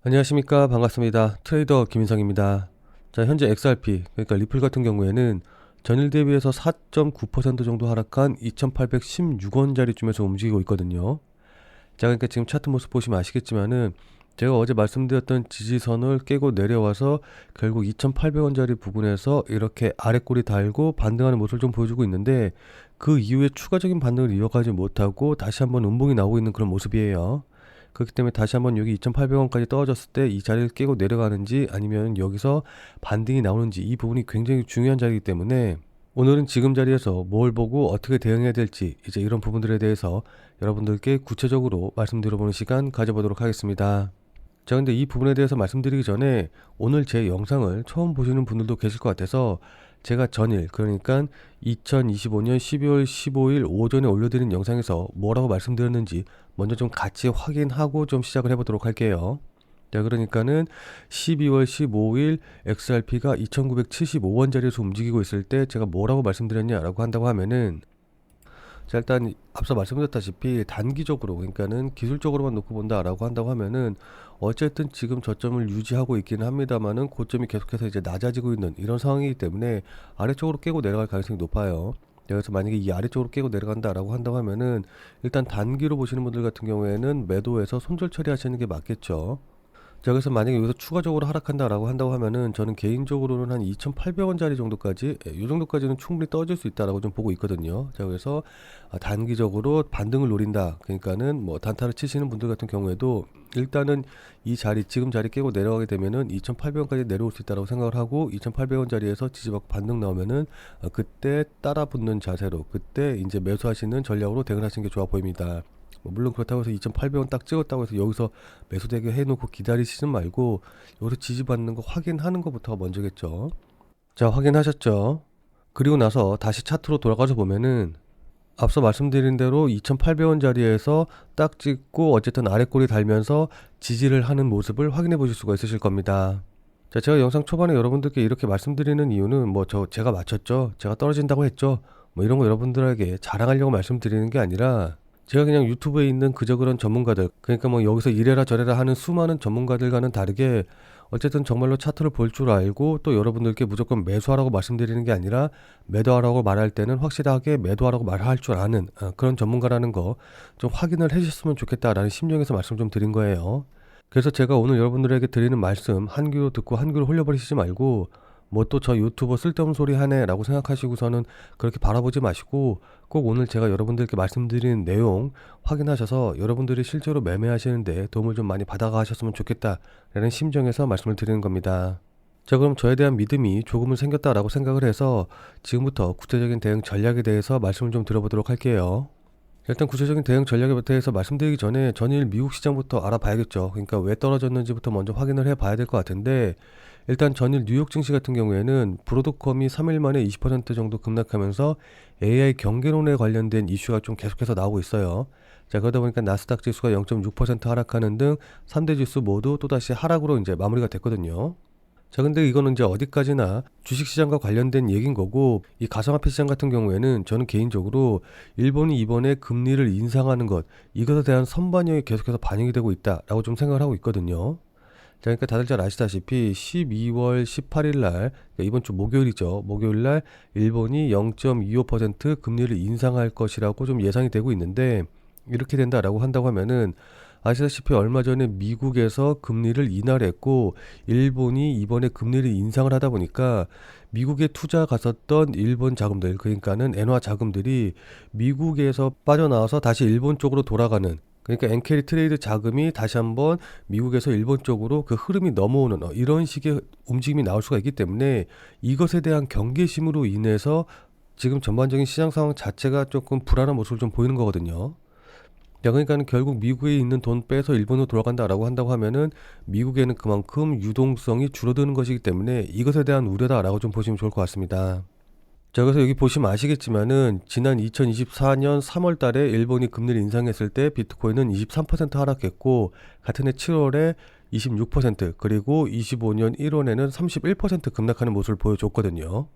안녕하십니까. 반갑습니다. 트레이더 김인성입니다. 자, 현재 XRP, 그러니까 리플 같은 경우에는 전일 대비해서 4.9% 정도 하락한 2,816원짜리쯤에서 움직이고 있거든요. 자, 그러니까 지금 차트 모습 보시면 아시겠지만은 제가 어제 말씀드렸던 지지선을 깨고 내려와서 결국 2,800원짜리 부근에서 이렇게 아래꼬리 달고 반등하는 모습을 좀 보여주고 있는데, 그 이후에 추가적인 반등을 이어가지 못하고 다시 한번 음봉이 나오고 있는 그런 모습이에요. 그렇기 때문에 다시 한번 여기 2,800원까지 떨어졌을 때 이 자리를 깨고 내려가는지 아니면 여기서 반등이 나오는지, 이 부분이 굉장히 중요한 자리이기 때문에 오늘은 지금 자리에서 뭘 보고 어떻게 대응해야 될지, 이제 이런 부분들에 대해서 여러분들께 구체적으로 말씀드려보는 시간 가져보도록 하겠습니다. 자, 근데 이 부분에 대해서 말씀드리기 전에 오늘 제 영상을 처음 보시는 분들도 계실 것 같아서 제가 전일, 그러니까 2025년 12월 15일 오전에 올려드린 영상에서 뭐라고 말씀드렸는지 먼저 좀 같이 확인하고 좀 시작을 해보도록 할게요. 자, 그러니까는 12월 15일 XRP가 2,975원짜리에서 움직이고 있을 때 제가 뭐라고 말씀드렸냐라고 한다고 하면은, 자, 일단 앞서 말씀드렸다시피 단기적으로, 그러니까는 기술적으로만 놓고 본다라고 한다고 하면은 어쨌든 지금 저점을 유지하고 있기는 합니다만은 고점이 계속해서 이제 낮아지고 있는 이런 상황이기 때문에 아래쪽으로 깨고 내려갈 가능성이 높아요. 그래서 만약에 이 아래쪽으로 깨고 내려간다라고 한다고 하면은 일단 단기로 보시는 분들 같은 경우에는 매도해서 손절 처리하시는 게 맞겠죠. 자, 그래서 만약에 여기서 추가적으로 하락한다라고 한다고 하면은 저는 개인적으로는 한 2,800원짜리 정도까지, 이 정도까지는 충분히 떠질 수 있다라고 좀 보고 있거든요. 자, 그래서 단기적으로 반등을 노린다. 그러니까는 뭐 단타를 치시는 분들 같은 경우에도 일단은 이 자리, 지금 자리 깨고 내려가게 되면은 2,800원까지 내려올 수 있다라고 생각을 하고, 2,800원짜리에서 지지받고 반등 나오면은 그때 따라 붙는 자세로, 그때 이제 매수하시는 전략으로 대응하시는 게 좋아 보입니다. 물론 그렇다고 해서 2,800원 딱 찍었다고 해서 여기서 매수 대기 해놓고 기다리시는 말고 여기서 지지받는 거 확인하는 것부터가 먼저겠죠. 자, 확인하셨죠? 그리고 나서 다시 차트로 돌아가서 보면은 앞서 말씀드린 대로 2,800원짜리에서 딱 찍고 어쨌든 아래꼬리 달면서 지지를 하는 모습을 확인해 보실 수가 있으실 겁니다. 자, 제가 영상 초반에 여러분들께 이렇게 말씀드리는 이유는 뭐 제가 맞췄죠, 제가 떨어진다고 했죠, 뭐 이런 거 여러분들에게 자랑하려고 말씀드리는 게 아니라, 제가 그냥 유튜브에 있는 그저 그런 전문가들, 그러니까 뭐 여기서 이래라 저래라 하는 수많은 전문가들과는 다르게 어쨌든 정말로 차트를 볼 줄 알고, 또 여러분들께 무조건 매수하라고 말씀드리는 게 아니라 매도하라고 말할 때는 확실하게 매도하라고 말할 줄 아는 그런 전문가라는 거 좀 확인을 해주셨으면 좋겠다라는 심정에서 말씀 좀 드린 거예요. 그래서 제가 오늘 여러분들에게 드리는 말씀, 한 귀로 듣고 한 귀로 흘려버리시지 말고, 뭐 또 저 유튜버 쓸데없는 소리 하네 라고 생각하시고서는 그렇게 바라보지 마시고, 꼭 오늘 제가 여러분들께 말씀드리는 내용 확인하셔서 여러분들이 실제로 매매하시는데 도움을 좀 많이 받아가셨으면 좋겠다라는 심정에서 말씀을 드리는 겁니다. 자, 그럼 저에 대한 믿음이 조금은 생겼다라고 생각을 해서 지금부터 구체적인 대응 전략에 대해서 말씀을 좀 들어보도록 할게요. 일단 구체적인 대응 전략에 대해서 말씀드리기 전에 전일 미국 시장부터 알아봐야겠죠. 그러니까 왜 떨어졌는지부터 먼저 확인을 해봐야 될 것 같은데, 일단 전일 뉴욕 증시 같은 경우에는 브로드컴이 3일 만에 20% 정도 급락하면서 AI 경계론에 관련된 이슈가 좀 계속해서 나오고 있어요. 자, 그러다 보니까 나스닥 지수가 0.6% 하락하는 등 3대 지수 모두 또다시 하락으로 이제 마무리가 됐거든요. 자, 근데 이거는 이제 어디까지나 주식시장과 관련된 얘기인 거고, 이 가상화폐 시장 같은 경우에는 저는 개인적으로 일본이 이번에 금리를 인상하는 것, 이것에 대한 선반영이 계속해서 반영이 되고 있다라고 좀 생각을 하고 있거든요. 자, 그러니까 다들 잘 아시다시피 12월 18일 날, 그러니까 이번 주 목요일이죠. 목요일 날 일본이 0.25% 금리를 인상할 것이라고 좀 예상이 되고 있는데, 이렇게 된다라고 한다고 하면은 아시다시피 얼마 전에 미국에서 금리를 인하를 했고 일본이 이번에 금리를 인상을 하다 보니까 미국에 투자 갔었던 일본 자금들, 그러니까는 엔화 자금들이 미국에서 빠져나와서 다시 일본 쪽으로 돌아가는, 그러니까 엔캐리 트레이드 자금이 다시 한번 미국에서 일본 쪽으로 그 흐름이 넘어오는 이런 식의 움직임이 나올 수가 있기 때문에, 이것에 대한 경계심으로 인해서 지금 전반적인 시장 상황 자체가 조금 불안한 모습을 좀 보이는 거거든요. 야, 그러니까는 결국 미국에 있는 돈 빼서 일본으로 돌아간다라고 한다고 하면은 미국에는 그만큼 유동성이 줄어드는 것이기 때문에 이것에 대한 우려다라고 좀 보시면 좋을 것 같습니다. 자, 그래서 여기 보시면 아시겠지만은 지난 2024년 3월 달에 일본이 금리를 인상했을 때 비트코인은 23% 하락했고, 같은 해 7월에 26%, 그리고 25년 1월에는 31% 급락하는 모습을 보여줬거든요.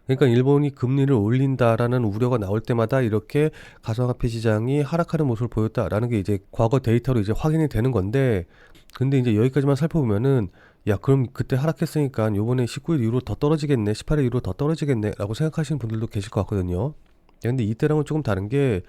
그러니까 일본이 금리를 올린다라는 우려가 나올 때마다 이렇게 가상화폐 시장이 하락하는 모습을 보였다라는 게 이제 과거 데이터로 이제 확인이 되는 건데, 근데 이제 여기까지만 살펴보면은 야, 그럼 그때 하락했으니까 요번에 19일 이후로 더 떨어지겠네, 18일 이후로 더 떨어지겠네라고 생각하시는 분들도 계실 것 같거든요. 근데 이때랑은 조금 다른 게,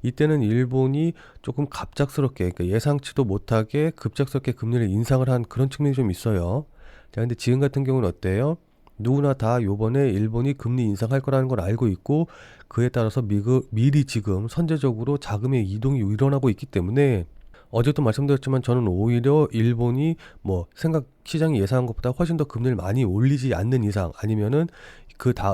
이때는 일본이 조금 갑작스럽게, 그러니까 예상치도 못하게 급작스럽게 금리를 인상을 한 그런 측면이 좀 있어요. 자, 근데 지금 같은 경우는 어때요? 누구나 다 요번에 일본이 금리 인상할 거라는 걸 알고 있고, 그에 따라서 미리 지금 선제적으로 자금의 이동이 일어나고 있기 때문에, 어제도 말씀드렸지만 저는 오히려 일본이 뭐 시장이 예상한 것보다 훨씬 더 금리를 많이 올리지 않는 이상, 아니면은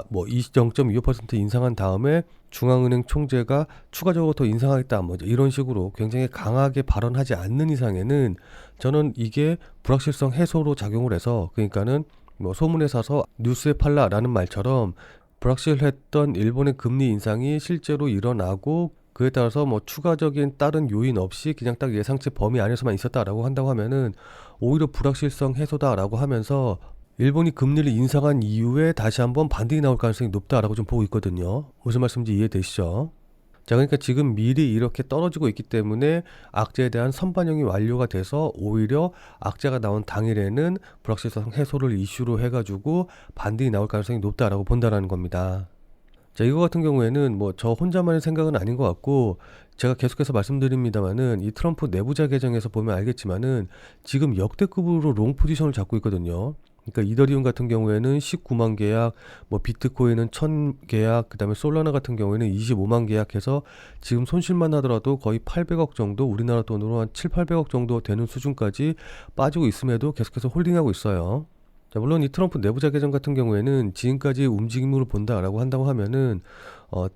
뭐 0.25% 인상한 다음에 중앙은행 총재가 추가적으로 더 인상하겠다, 뭐 이런 식으로 굉장히 강하게 발언하지 않는 이상에는 저는 이게 불확실성 해소로 작용을 해서, 그러니까는 뭐 소문에 사서 뉴스에 팔라라는 말처럼 불확실했던 일본의 금리 인상이 실제로 일어나고, 그에 따라서 뭐 추가적인 다른 요인 없이 그냥 딱 예상치 범위 안에서만 있었다라고 한다고 하면은 오히려 불확실성 해소다라고 하면서 일본이 금리를 인상한 이후에 다시 한번 반등이 나올 가능성이 높다라고 좀 보고 있거든요. 무슨 말씀인지 이해되시죠? 자, 그러니까 지금 미리 이렇게 떨어지고 있기 때문에 악재에 대한 선반영이 완료가 돼서 오히려 악재가 나온 당일에는 불확실성 해소를 이슈로 해가지고 반등이 나올 가능성이 높다라고 본다라는 겁니다. 자, 이거 같은 경우에는 뭐 저 혼자만의 생각은 아닌 것 같고, 제가 계속해서 말씀드립니다만은 이 트럼프 내부자 계정에서 보면 알겠지만은 지금 역대급으로 롱 포지션을 잡고 있거든요. 그러니까 이더리움 같은 경우에는 19만 계약, 뭐 비트코인은 1000 계약, 그다음에 솔라나 같은 경우에는 25만 계약해서 지금 손실만 하더라도 거의 800억 정도, 우리나라 돈으로 한 7, 800억 정도 되는 수준까지 빠지고 있음에도 계속해서 홀딩하고 있어요. 자, 물론 이 트럼프 내부자 계정 같은 경우에는 지금까지 움직임으로 본다라고 한다고 하면은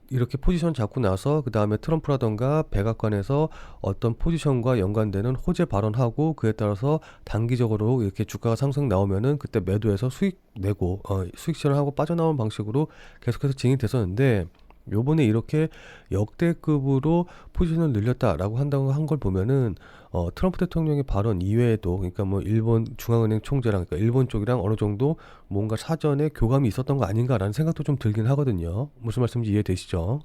이렇게 포지션 잡고 나서 그 다음에 트럼프라던가 백악관에서 어떤 포지션과 연관되는 호재 발언하고, 그에 따라서 단기적으로 이렇게 주가가 상승 나오면은 그때 매도해서 수익 내고 수익 실현하고 빠져나오는 방식으로 계속해서 진행이 됐었는데, 요번에 이렇게 역대급으로 포지션을 늘렸다라고 한다고 한 걸 보면은 트럼프 대통령의 발언 이외에도, 그러니까 뭐 일본 중앙은행 총재랑, 그러니까 일본 쪽이랑 어느 정도 뭔가 사전에 교감이 있었던 거 아닌가라는 생각도 좀 들긴 하거든요. 무슨 말씀인지 이해되시죠?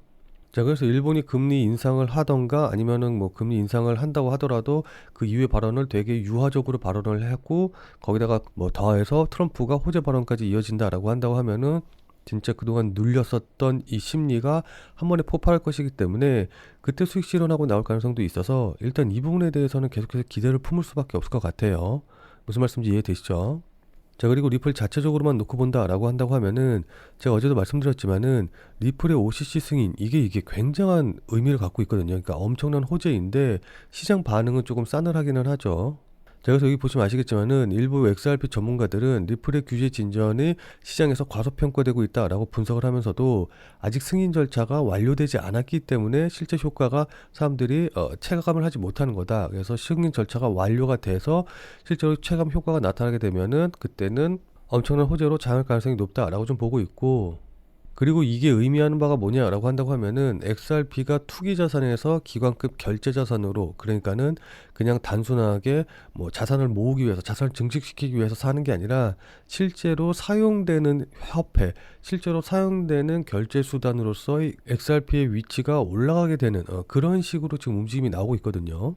자, 그래서 일본이 금리 인상을 하던가 아니면은 뭐 금리 인상을 한다고 하더라도 그 이후의 발언을 되게 유화적으로 발언을 했고, 거기다가 뭐 더해서 트럼프가 호재 발언까지 이어진다라고 한다고 하면은 진짜 그동안 눌렸었던 이 심리가 한 번에 폭발할 것이기 때문에 그때 수익 실현하고 나올 가능성도 있어서, 일단 이 부분에 대해서는 계속해서 기대를 품을 수밖에 없을 것 같아요. 무슨 말씀인지 이해되시죠? 자, 그리고 리플 자체적으로만 놓고 본다라고 한다고 하면은, 제가 어제도 말씀드렸지만은 리플의 OCC 승인, 이게 굉장한 의미를 갖고 있거든요. 그러니까 엄청난 호재인데 시장 반응은 조금 싸늘하기는 하죠. 자, 그래서 여기 보시면 아시겠지만은 일부 XRP 전문가들은 리플의 규제 진전이 시장에서 과소평가되고 있다라고 분석을 하면서도, 아직 승인 절차가 완료되지 않았기 때문에 실제 효과가 사람들이 체감을 하지 못하는 거다. 그래서 승인 절차가 완료가 돼서 실제로 체감 효과가 나타나게 되면은 그때는 엄청난 호재로 장할 가능성이 높다라고 좀 보고 있고, 그리고 이게 의미하는 바가 뭐냐라고 한다고 하면은 XRP가 투기 자산에서 기관급 결제 자산으로, 그러니까는 그냥 단순하게 뭐 자산을 모으기 위해서, 자산을 증식시키기 위해서 사는 게 아니라 실제로 사용되는 화폐, 실제로 사용되는 결제 수단으로서의 XRP의 위치가 올라가게 되는 그런 식으로 지금 움직임이 나오고 있거든요.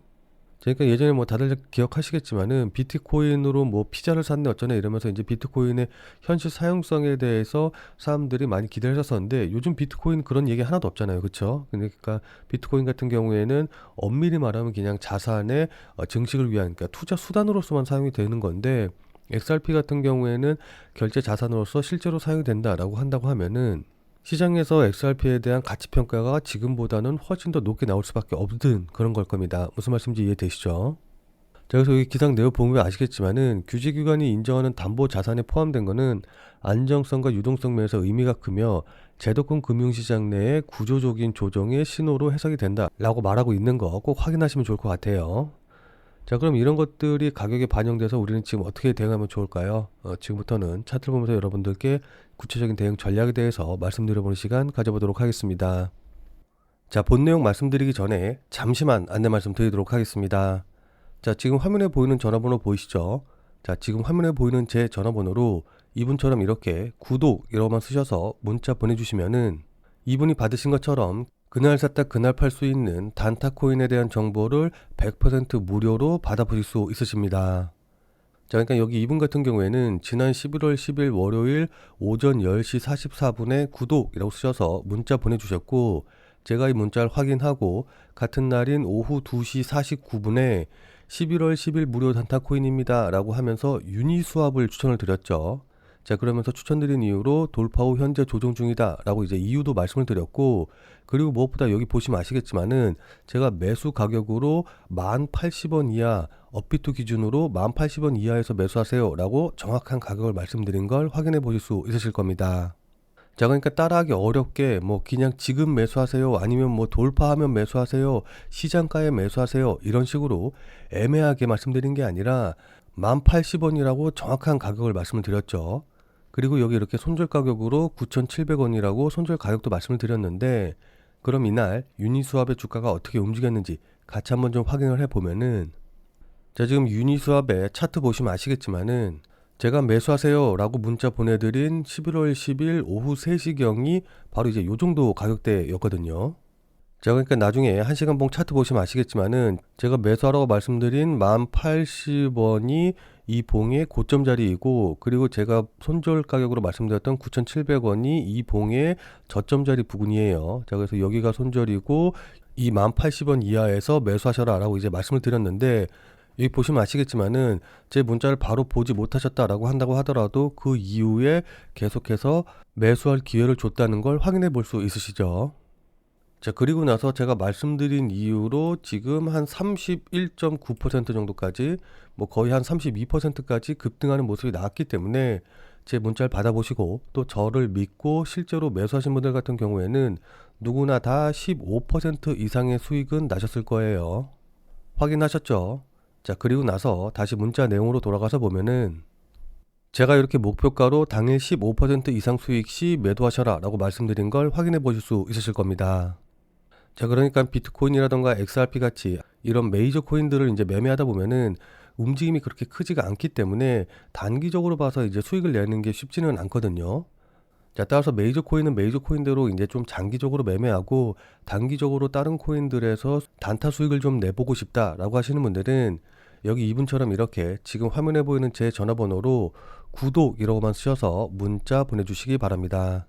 그러니까 예전에 뭐 다들 기억하시겠지만은 비트코인으로 뭐 피자를 샀네 어쩌네 이러면서 이제 비트코인의 현실 사용성에 대해서 사람들이 많이 기대를 했었는데, 요즘 비트코인 그런 얘기 하나도 없잖아요. 그렇죠? 그러니까 비트코인 같은 경우에는 엄밀히 말하면 그냥 자산의 증식을 위한, 그러니까 투자 수단으로서만 사용이 되는 건데, XRP 같은 경우에는 결제 자산으로서 실제로 사용이 된다라고 한다고 하면은 시장에서 XRP에 대한 가치 평가가 지금보다는 훨씬 더 높게 나올 수밖에 없는 그런 걸 겁니다. 무슨 말씀인지 이해되시죠? 자, 그래서 여기 기상 내용 보면 아시겠지만은 규제기관이 인정하는 담보 자산에 포함된 거는 안정성과 유동성 면에서 의미가 크며 제도권 금융시장 내의 구조적인 조정의 신호로 해석이 된다라고 말하고 있는 거 꼭 확인하시면 좋을 것 같아요. 자, 그럼 이런 것들이 가격에 반영돼서 우리는 지금 어떻게 대응하면 좋을까요? 지금부터는 차트를 보면서 여러분들께 구체적인 대응 전략에 대해서 말씀드려보는 시간 가져보도록 하겠습니다. 자, 본 내용 말씀드리기 전에 잠시만 안내 말씀드리도록 하겠습니다. 자, 지금 화면에 보이는 전화번호 보이시죠? 자, 지금 화면에 보이는 제 전화번호로 이분처럼 이렇게 구독이라고만 쓰셔서 문자 보내주시면은 이분이 받으신 것처럼 그날 샀다 그날 팔 수 있는 단타코인에 대한 정보를 100% 무료로 받아보실 수 있으십니다. 자, 그러니까 여기 이분 같은 경우에는 지난 11월 10일 월요일 오전 10시 44분에 구독이라고 쓰셔서 문자 보내주셨고, 제가 이 문자를 확인하고 같은 날인 오후 2시 49분에 11월 10일 무료 단타코인입니다 라고 하면서 유니스왑을 추천을 드렸죠. 자, 그러면서 추천드린 이유로 돌파 후 현재 조정 중이다 라고 이제 이유도 말씀을 드렸고, 그리고 무엇보다 여기 보시면 아시겠지만은 제가 매수 가격으로 1080원 이하, 업비트 기준으로 1080원 이하에서 매수하세요 라고 정확한 가격을 말씀드린 걸 확인해 보실 수 있으실 겁니다. 자, 그러니까 따라하기 어렵게 뭐 그냥 지금 매수하세요, 아니면 뭐 돌파하면 매수하세요, 시장가에 매수하세요, 이런 식으로 애매하게 말씀드린 게 아니라 1080원이라고 정확한 가격을 말씀을 드렸죠. 그리고 여기 이렇게 손절 가격으로 9,700원이라고 손절 가격도 말씀을 드렸는데, 그럼 이날 유니스왑의 주가가 어떻게 움직였는지 같이 한번 좀 확인을 해보면은, 자, 지금 유니스왑의 차트 보시면 아시겠지만은 제가 매수하세요 라고 문자 보내드린 11월 10일 오후 3시경이 바로 이제 요 정도 가격대였거든요. 자, 그러니까 나중에 1시간 봉 차트 보시면 아시겠지만은 제가 매수하라고 말씀드린 1080원이 이 봉의 고점 자리이고, 그리고 제가 손절 가격으로 말씀드렸던 9,700원이 이 봉의 저점 자리 부근이에요. 자, 그래서 여기가 손절이고 이 1080원 이하에서 매수하셔라 라고 이제 말씀을 드렸는데, 여기 보시면 아시겠지만은 제 문자를 바로 보지 못하셨다라고 한다고 하더라도 그 이후에 계속해서 매수할 기회를 줬다는 걸 확인해 볼 수 있으시죠. 자, 그리고 나서 제가 말씀드린 이유로 지금 한 31.9% 정도까지, 뭐 거의 한 32%까지 급등하는 모습이 나왔기 때문에 제 문자를 받아보시고 또 저를 믿고 실제로 매수하신 분들 같은 경우에는 누구나 다 15% 이상의 수익은 나셨을 거예요. 확인하셨죠? 자, 그리고 나서 다시 문자 내용으로 돌아가서 보면은 제가 이렇게 목표가로 당일 15% 이상 수익 시 매도하셔라 라고 말씀드린 걸 확인해 보실 수 있으실 겁니다. 자, 그러니까 비트코인이라던가 XRP 같이 이런 메이저 코인들을 이제 매매하다 보면은 움직임이 그렇게 크지가 않기 때문에 단기적으로 봐서 이제 수익을 내는 게 쉽지는 않거든요. 자, 따라서 메이저 코인은 메이저 코인대로 이제 좀 장기적으로 매매하고 단기적으로 다른 코인들에서 단타 수익을 좀 내보고 싶다라고 하시는 분들은 여기 이분처럼 이렇게 지금 화면에 보이는 제 전화번호로 구독이라고만 쓰셔서 문자 보내주시기 바랍니다.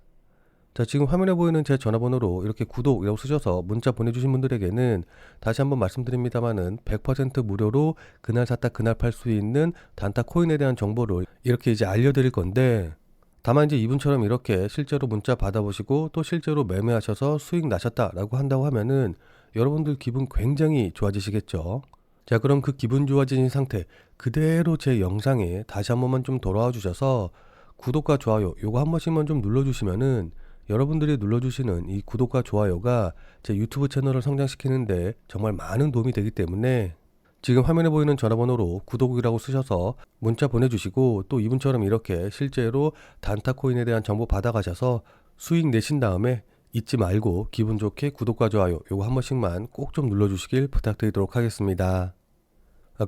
자, 지금 화면에 보이는 제 전화번호로 이렇게 구독이라고 쓰셔서 문자 보내주신 분들에게는 다시 한번 말씀드립니다만은 100% 무료로 그날 샀다 그날 팔 수 있는 단타 코인에 대한 정보를 이렇게 이제 알려드릴 건데, 다만 이제 이분처럼 이렇게 실제로 문자 받아보시고 또 실제로 매매하셔서 수익 나셨다라고 한다고 하면은 여러분들 기분 굉장히 좋아지시겠죠. 자, 그럼 그 기분 좋아진 상태 그대로 제 영상에 다시 한 번만 좀 돌아와 주셔서 구독과 좋아요 요거 한 번씩만 좀 눌러주시면은 여러분들이 눌러주시는 이 구독과 좋아요가 제 유튜브 채널을 성장시키는데 정말 많은 도움이 되기 때문에 지금 화면에 보이는 전화번호로 구독이라고 쓰셔서 문자 보내주시고 또 이분처럼 이렇게 실제로 단타코인에 대한 정보 받아가셔서 수익 내신 다음에 잊지 말고 기분 좋게 구독과 좋아요 요거 한 번씩만 꼭 좀 눌러주시길 부탁드리도록 하겠습니다.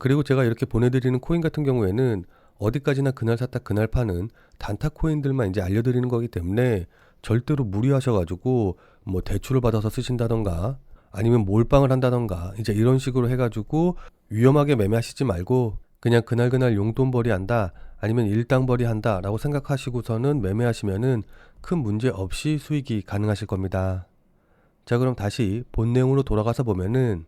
그리고 제가 이렇게 보내드리는 코인 같은 경우에는 어디까지나 그날 샀다 그날 파는 단타 코인들만 이제 알려드리는 거기 때문에 절대로 무리하셔가지고 뭐 대출을 받아서 쓰신다던가 아니면 몰빵을 한다던가 이제 이런 식으로 해가지고 위험하게 매매하시지 말고 그냥 그날그날 용돈벌이 한다 아니면 일당벌이 한다 라고 생각하시고서는 매매하시면은 큰 문제 없이 수익이 가능하실 겁니다. 자, 그럼 다시 본 내용으로 돌아가서 보면은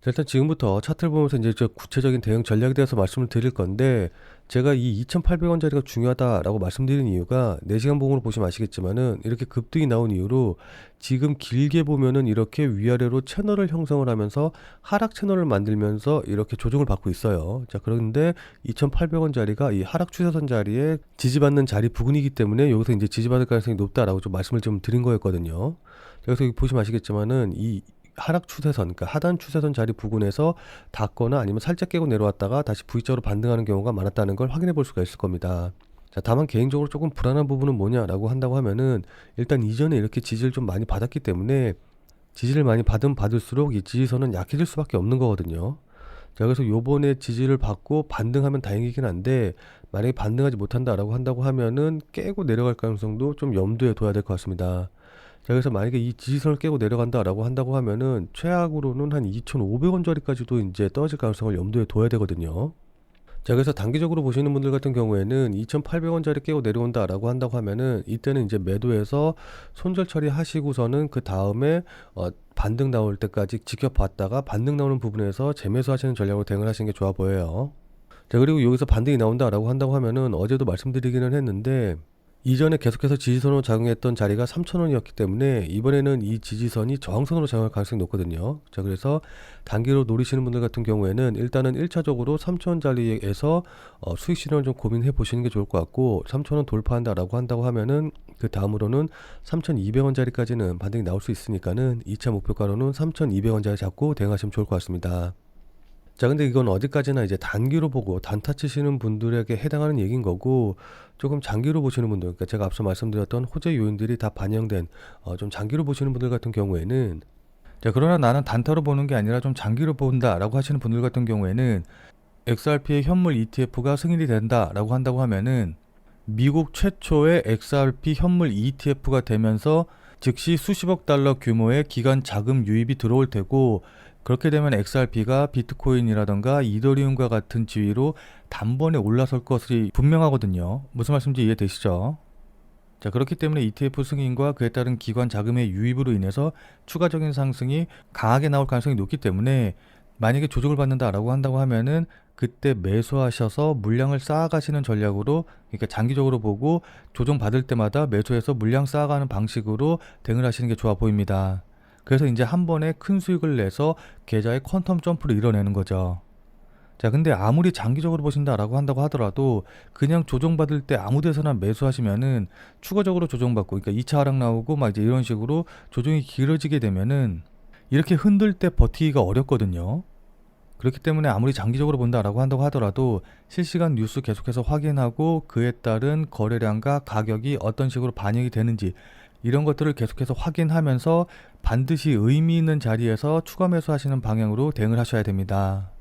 일단 지금부터 차트를 보면서 이제 저 구체적인 대응 전략에 대해서 말씀을 드릴 건데, 제가 이 2,800원짜리가 중요하다라고 말씀드린 이유가 4시간 봉으로 보시면 아시겠지만은 이렇게 급등이 나온 이후로 지금 길게 보면은 이렇게 위아래로 채널을 형성을 하면서 하락 채널을 만들면서 이렇게 조정을 받고 있어요. 자, 그런데 2,800원짜리가 이 하락 추세선 자리에 지지받는 자리 부근이기 때문에 여기서 이제 지지받을 가능성이 높다라고 좀 말씀을 좀 드린 거였거든요. 그래서 여기 보시면 아시겠지만은 이 하락 추세선, 그러니까 하단 추세선 자리 부근에서 닿거나 아니면 살짝 깨고 내려왔다가 다시 V자로 반등하는 경우가 많았다는 걸 확인해 볼 수가 있을 겁니다. 자, 다만 개인적으로 조금 불안한 부분은 뭐냐라고 한다고 하면은 일단 이전에 이렇게 지지를 좀 많이 받았기 때문에 지지를 많이 받으면 받을수록 이 지지선은 약해질 수밖에 없는 거거든요. 자, 그래서 요번에 지지를 받고 반등하면 다행이긴 한데, 만약에 반등하지 못한다라고 한다고 하면은 깨고 내려갈 가능성도 좀 염두에 둬야 될 것 같습니다. 자, 그래서 만약에 이 지지선을 깨고 내려간다라고 한다고 하면은 최악으로는 한 2,500원짜리까지도 이제 떨어질 가능성을 염두에 둬야 되거든요. 자, 그래서 단기적으로 보시는 분들 같은 경우에는 2,800원짜리 깨고 내려온다라고 한다고 하면은 이때는 이제 매도해서 손절 처리하시고서는 그 다음에 반등 나올 때까지 지켜봤다가 반등 나오는 부분에서 재매수 하시는 전략으로 대응을 하시는 게 좋아 보여요. 자, 그리고 여기서 반등이 나온다라고 한다고 하면은 어제도 말씀드리기는 했는데, 이전에 계속해서 지지선으로 작용했던 자리가 3,000원이었기 때문에 이번에는 이 지지선이 저항선으로 작용할 가능성이 높거든요. 자, 그래서 단기로 노리시는 분들 같은 경우에는 일단은 1차적으로 3,000원 자리에서 수익 실현을 좀 고민해 보시는 게 좋을 것 같고, 3,000원 돌파한다라고 한다고 하면은 그 다음으로는 3,200원 자리까지는 반등이 나올 수 있으니까는 2차 목표가로는 3,200원 자리 잡고 대응하시면 좋을 것 같습니다. 자, 근데 이건 어디까지나 이제 단기로 보고 단타 치시는 분들에게 해당하는 얘기인 거고, 조금 장기로 보시는 분들, 그러니까 제가 앞서 말씀드렸던 호재 요인들이 다 반영된 좀 장기로 보시는 분들 같은 경우에는, 자, 그러나 나는 단타로 보는 게 아니라 좀 장기로 본다라고 하시는 분들 같은 경우에는 XRP의 현물 ETF가 승인이 된다라고 한다고 하면은 미국 최초의 XRP 현물 ETF가 되면서 즉시 수십억 달러 규모의 기관 자금 유입이 들어올 테고, 그렇게 되면 XRP가 비트코인이라던가 이더리움과 같은 지위로 단번에 올라설 것이 분명하거든요. 무슨 말씀인지 이해되시죠? 자, 그렇기 때문에 ETF 승인과 그에 따른 기관 자금의 유입으로 인해서 추가적인 상승이 강하게 나올 가능성이 높기 때문에, 만약에 조정을 받는다라고 한다고 하면은 그때 매수하셔서 물량을 쌓아가시는 전략으로, 그러니까 장기적으로 보고 조정 받을 때마다 매수해서 물량 쌓아가는 방식으로 대응을 하시는 게 좋아 보입니다. 그래서 이제 한 번에 큰 수익을 내서 계좌의 퀀텀 점프를 이뤄내는 거죠. 자, 근데 아무리 장기적으로 보신다라고 한다고 하더라도 그냥 조정받을 때 아무 데서나 매수하시면은 추가적으로 조정받고, 그러니까 2차 하락 나오고 막 이제 이런 식으로 조정이 길어지게 되면은 이렇게 흔들 때 버티기가 어렵거든요. 그렇기 때문에 아무리 장기적으로 본다라고 한다고 하더라도 실시간 뉴스 계속해서 확인하고 그에 따른 거래량과 가격이 어떤 식으로 반영이 되는지, 이런 것들을 계속해서 확인하면서 반드시 의미 있는 자리에서 추가 매수하시는 방향으로 대응을 하셔야 됩니다.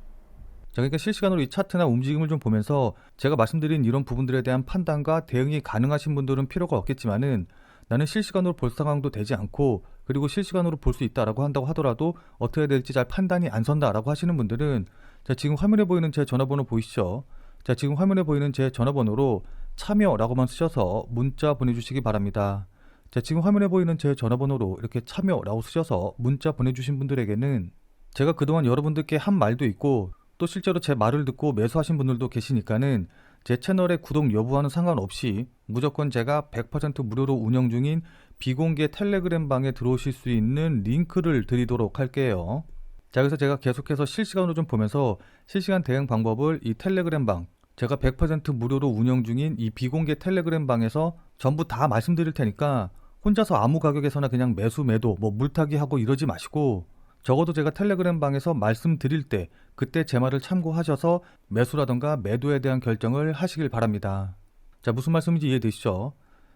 자, 그러니까 실시간으로 이 차트나 움직임을 좀 보면서 제가 말씀드린 이런 부분들에 대한 판단과 대응이 가능하신 분들은 필요가 없겠지만은, 나는 실시간으로 볼 상황도 되지 않고 그리고 실시간으로 볼 수 있다라고 한다고 하더라도 어떻게 해야 될지 잘 판단이 안 선다라고 하시는 분들은, 자, 지금 화면에 보이는 제 전화번호 보이시죠? 자, 지금 화면에 보이는 제 전화번호로 참여라고만 쓰셔서 문자 보내주시기 바랍니다. 자, 지금 화면에 보이는 제 전화번호로 이렇게 참여라고 쓰셔서 문자 보내주신 분들에게는 제가 그동안 여러분들께 한 말도 있고, 또 실제로 제 말을 듣고 매수하신 분들도 계시니까는 제 채널의 구독 여부와는 상관없이 무조건 제가 100% 무료로 운영 중인 비공개 텔레그램 방에 들어오실 수 있는 링크를 드리도록 할게요. 자, 그래서 제가 계속해서 실시간으로 좀 보면서 실시간 대응 방법을 이 텔레그램 방, 제가 100% 무료로 운영 중인 이 비공개 텔레그램 방에서 전부 다 말씀드릴 테니까 혼자서 아무 가격에서나 그냥 매수 매도 뭐 물타기 하고 이러지 마시고, 적어도 제가 텔레그램 방에서 말씀드릴 때 그때 제 말을 참고하셔서 매수라던가 매도에 대한 결정을 하시길 바랍니다. 자, 무슨 말씀인지 이해되시죠?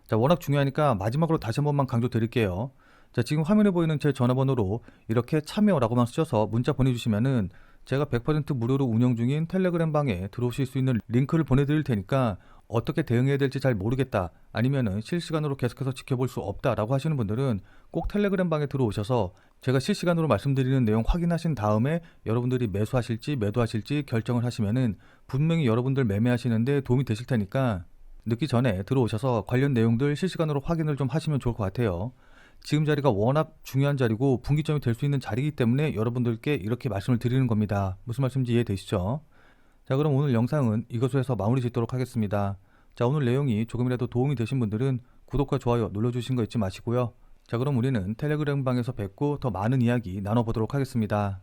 자, 워낙 중요하니까 마지막으로 다시 한 번만 강조드릴게요. 자, 지금 화면에 보이는 제 전화번호로 이렇게 참여라고만 쓰셔서 문자 보내주시면은 제가 100% 무료로 운영 중인 텔레그램 방에 들어오실 수 있는 링크를 보내드릴 테니까, 어떻게 대응해야 될지 잘 모르겠다, 아니면은 실시간으로 계속해서 지켜볼 수 없다라고 하시는 분들은 꼭 텔레그램 방에 들어오셔서 제가 실시간으로 말씀드리는 내용 확인하신 다음에 여러분들이 매수하실지 매도하실지 결정을 하시면은 분명히 여러분들 매매하시는데 도움이 되실 테니까 늦기 전에 들어오셔서 관련 내용들 실시간으로 확인을 좀 하시면 좋을 것 같아요. 지금 자리가 워낙 중요한 자리고 분기점이 될 수 있는 자리이기 때문에 여러분들께 이렇게 말씀을 드리는 겁니다. 무슨 말씀인지 이해되시죠? 자, 그럼 오늘 영상은 이것으로 해서 마무리 짓도록 하겠습니다. 자, 오늘 내용이 조금이라도 도움이 되신 분들은 구독과 좋아요 눌러주신 거 잊지 마시고요. 자, 그럼 우리는 텔레그램 방에서 뵙고 더 많은 이야기 나눠보도록 하겠습니다.